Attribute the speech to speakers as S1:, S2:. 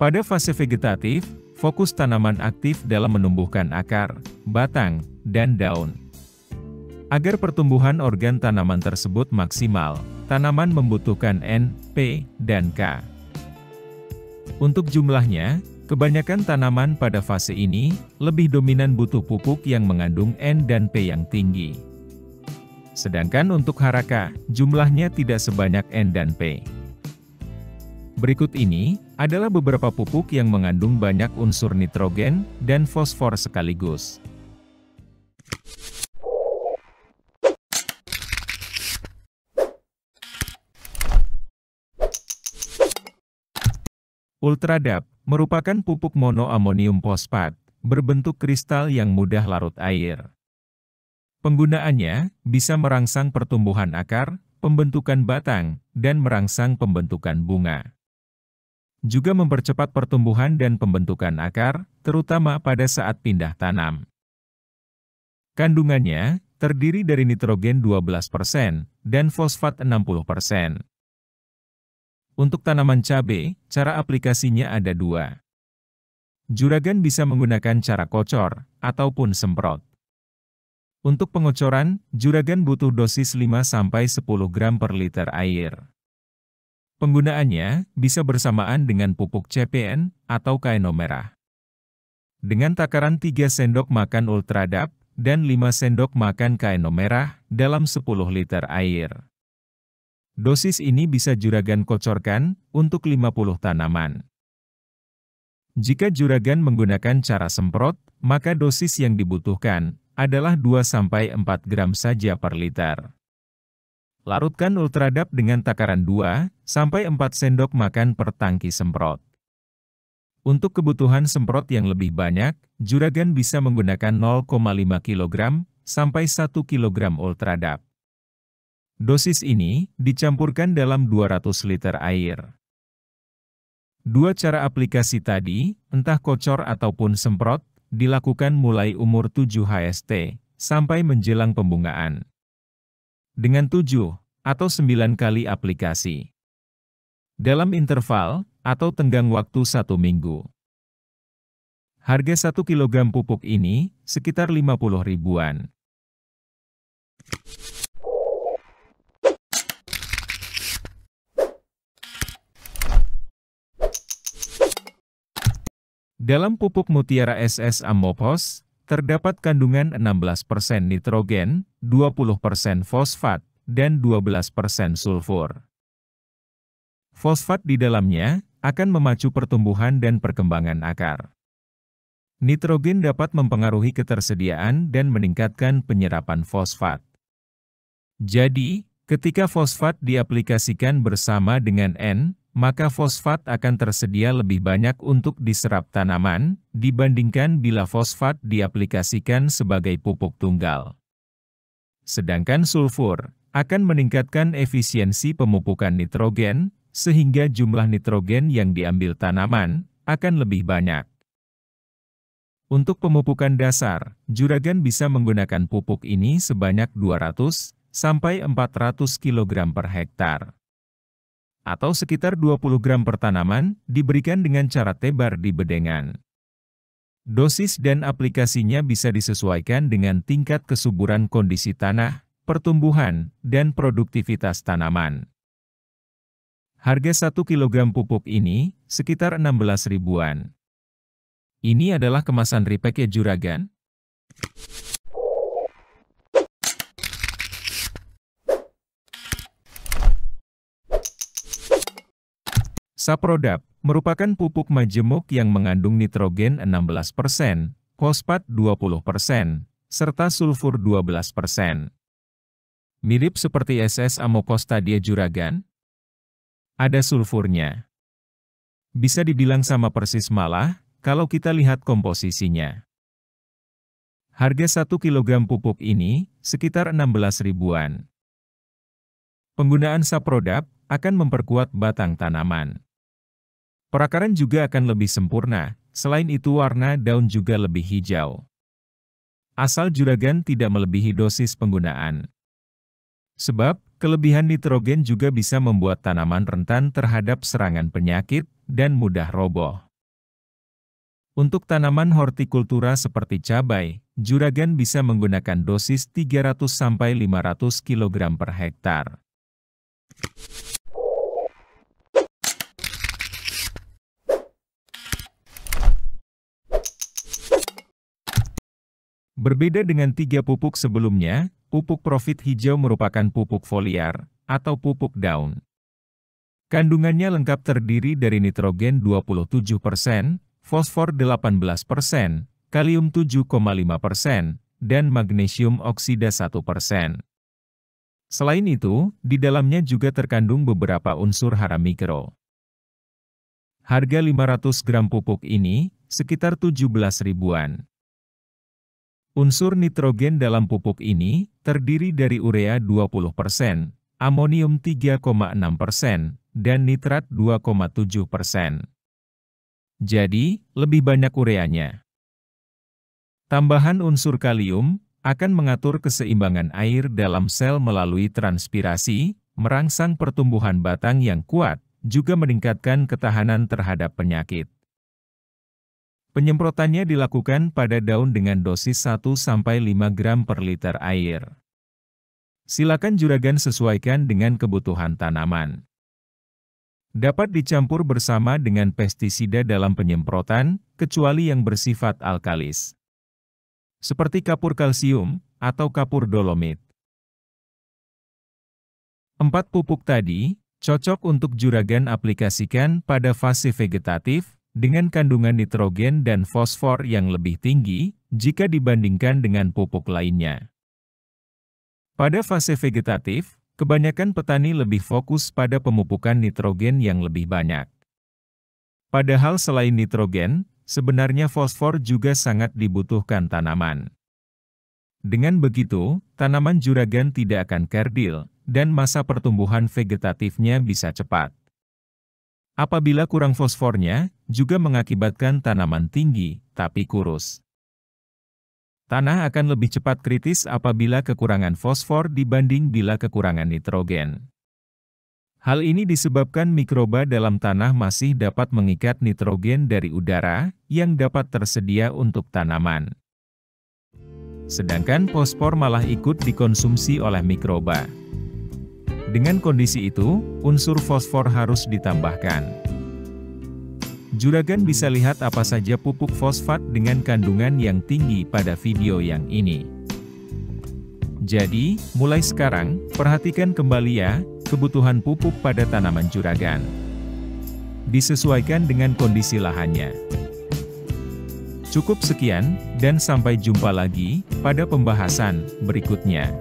S1: Pada fase vegetatif, fokus tanaman aktif dalam menumbuhkan akar, batang, dan daun. Agar pertumbuhan organ tanaman tersebut maksimal, tanaman membutuhkan N, P, dan K. Untuk jumlahnya, kebanyakan tanaman pada fase ini lebih dominan butuh pupuk yang mengandung N dan P yang tinggi. Sedangkan untuk haraka, jumlahnya tidak sebanyak N dan P. Berikut ini adalah beberapa pupuk yang mengandung banyak unsur nitrogen dan fosfor sekaligus. Ultradap merupakan pupuk monoamonium fosfat, berbentuk kristal yang mudah larut air. Penggunaannya bisa merangsang pertumbuhan akar, pembentukan batang, dan merangsang pembentukan bunga. Juga mempercepat pertumbuhan dan pembentukan akar, terutama pada saat pindah tanam. Kandungannya terdiri dari nitrogen 12% dan fosfat 60%. Untuk tanaman cabai, cara aplikasinya ada dua. Juragan bisa menggunakan cara kocor ataupun semprot. Untuk pengocoran, juragan butuh dosis 5–10 gram per liter air. Penggunaannya bisa bersamaan dengan pupuk CPN atau kaino merah. Dengan takaran 3 sendok makan Ultradap dan 5 sendok makan kaino merah dalam 10 liter air. Dosis ini bisa juragan kocorkan untuk 50 tanaman. Jika juragan menggunakan cara semprot, maka dosis yang dibutuhkan adalah 2–4 gram saja per liter. Larutkan Ultradap dengan takaran 2–4 sendok makan per tangki semprot. Untuk kebutuhan semprot yang lebih banyak, juragan bisa menggunakan 0,5 kg sampai 1 kg Ultradap. Dosis ini dicampurkan dalam 200 liter air. Dua cara aplikasi tadi, entah kocor ataupun semprot, dilakukan mulai umur 7 HST sampai menjelang pembungaan. Dengan 7 atau 9 kali aplikasi. Dalam interval atau tenggang waktu 1 minggu. Harga 1 kg pupuk ini sekitar 50 ribuan. Dalam pupuk Mutiara SS Amopos, terdapat kandungan 16% nitrogen, 20% fosfat, dan 12% sulfur. Fosfat di dalamnya akan memacu pertumbuhan dan perkembangan akar. Nitrogen dapat mempengaruhi ketersediaan dan meningkatkan penyerapan fosfat. Jadi, ketika fosfat diaplikasikan bersama dengan N, maka fosfat akan tersedia lebih banyak untuk diserap tanaman, dibandingkan bila fosfat diaplikasikan sebagai pupuk tunggal. Sedangkan sulfur akan meningkatkan efisiensi pemupukan nitrogen, sehingga jumlah nitrogen yang diambil tanaman akan lebih banyak. Untuk pemupukan dasar, juragan bisa menggunakan pupuk ini sebanyak 200–400 kg per hektar. Atau sekitar 20 gram per tanaman, diberikan dengan cara tebar di bedengan. Dosis dan aplikasinya bisa disesuaikan dengan tingkat kesuburan kondisi tanah, pertumbuhan, dan produktivitas tanaman. Harga 1 kg pupuk ini sekitar 16 ribuan. Ini adalah kemasan repack ya juragan. Saprodap merupakan pupuk majemuk yang mengandung nitrogen 16%, fosfat 20%, serta sulfur 12%. Mirip seperti SS Amopos tadi ya juragan? Ada sulfurnya. Bisa dibilang sama persis malah, kalau kita lihat komposisinya. Harga 1 kg pupuk ini sekitar 16 ribuan. Penggunaan Saprodap akan memperkuat batang tanaman. Perakaran juga akan lebih sempurna, selain itu warna daun juga lebih hijau. Asal juragan tidak melebihi dosis penggunaan. Sebab, kelebihan nitrogen juga bisa membuat tanaman rentan terhadap serangan penyakit dan mudah roboh. Untuk tanaman hortikultura seperti cabai, juragan bisa menggunakan dosis 300-500 kg per hektar. Berbeda dengan 3 pupuk sebelumnya, pupuk profit hijau merupakan pupuk foliar, atau pupuk daun. Kandungannya lengkap terdiri dari nitrogen 27%, fosfor 18%, kalium 7,5%, dan magnesium oksida 1%. Selain itu, di dalamnya juga terkandung beberapa unsur hara mikro. Harga 500 gram pupuk ini, sekitar 17 ribuan. Unsur nitrogen dalam pupuk ini, terdiri dari urea 20%, amonium 3,6%, dan nitrat 2,7%. Jadi, lebih banyak ureanya. Tambahan unsur kalium, akan mengatur keseimbangan air dalam sel melalui transpirasi, merangsang pertumbuhan batang yang kuat, juga meningkatkan ketahanan terhadap penyakit. Penyemprotannya dilakukan pada daun dengan dosis 1-5 gram per liter air. Silakan juragan sesuaikan dengan kebutuhan tanaman. Dapat dicampur bersama dengan pestisida dalam penyemprotan, kecuali yang bersifat alkalis. Seperti kapur kalsium, atau kapur dolomit. 4 pupuk tadi, cocok untuk juragan aplikasikan pada fase vegetatif, dengan kandungan nitrogen dan fosfor yang lebih tinggi, jika dibandingkan dengan pupuk lainnya. Pada fase vegetatif, kebanyakan petani lebih fokus pada pemupukan nitrogen yang lebih banyak. Padahal selain nitrogen, sebenarnya fosfor juga sangat dibutuhkan tanaman. Dengan begitu, tanaman juragan tidak akan kerdil, dan masa pertumbuhan vegetatifnya bisa cepat. Apabila kurang fosfornya, juga mengakibatkan tanaman tinggi, tapi kurus. Tanah akan lebih cepat kritis apabila kekurangan fosfor dibanding bila kekurangan nitrogen. Hal ini disebabkan mikroba dalam tanah masih dapat mengikat nitrogen dari udara, yang dapat tersedia untuk tanaman. Sedangkan fosfor malah ikut dikonsumsi oleh mikroba. Dengan kondisi itu, unsur fosfor harus ditambahkan. Juragan bisa lihat apa saja pupuk fosfat dengan kandungan yang tinggi pada video yang ini. Jadi, mulai sekarang, perhatikan kembali ya, kebutuhan pupuk pada tanaman juragan. Disesuaikan dengan kondisi lahannya. Cukup sekian, dan sampai jumpa lagi pada pembahasan berikutnya.